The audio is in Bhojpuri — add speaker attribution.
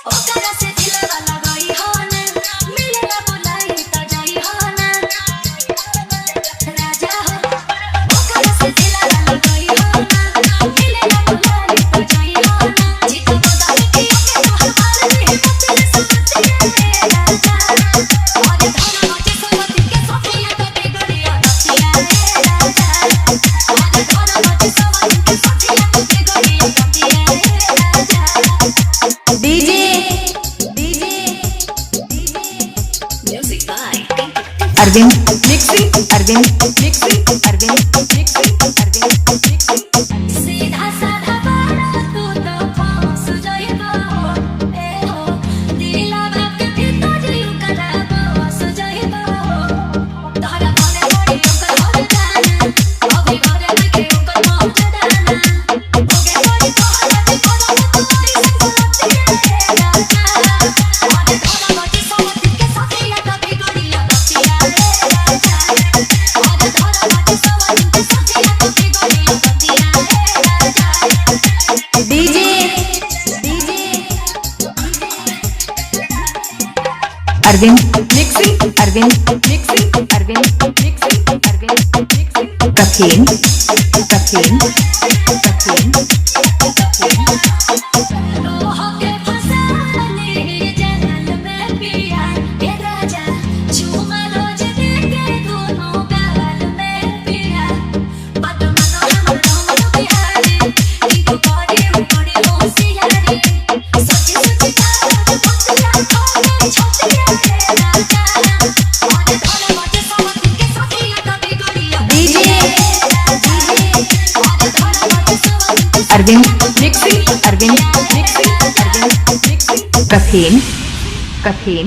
Speaker 1: ओकरा से दिलवा लगाई हो ना मिलेला बुलाई त जाई हो ना राजा हो ओकरा से दिलवा लगाई हो ना मिलेला बुलाई त जाई हो ना जीत बदल के ओके तोहर नहीं बदल सकते राजा और धन मचे समति के सफिया तो बिगड़िया दतिया राजा और धन मचे समति के सफिया तो बिगड़िया दतिया राजा DJ music by Arvind mixing सीधा साधा बाड़ा तू तो फंस जाइबो ए हो दिलवा के भीतर यू कराबो बस जाइबो तोहरा मने पड़ी ओकर हो जाना अभी घरे लगे ओकर मौज दाना ओके पड़ी तोहरा के कोनो तोरी संगति राजा और धन मचे समति के सखिया तो बिगड़िया दतिया राजा और धन मचे समति के सखिया तो बिगड़िया दतिया राजा डीजे अरविंद मिक्सिंग कफीन लोह के फसाने जंगल में पिया हे राजा चूमा रोज देके दोनों गाल में पिया बात मानो हमर डोंगर बिहारी इनको बड़ी होशियारी सोची सोची तारा पतिया खोले छोटिया राजा और धन मचे समति के सखिया तो बिगड़िया डीजे और धन मचे समति के
Speaker 2: अरविंद मिक्सिंग कफीन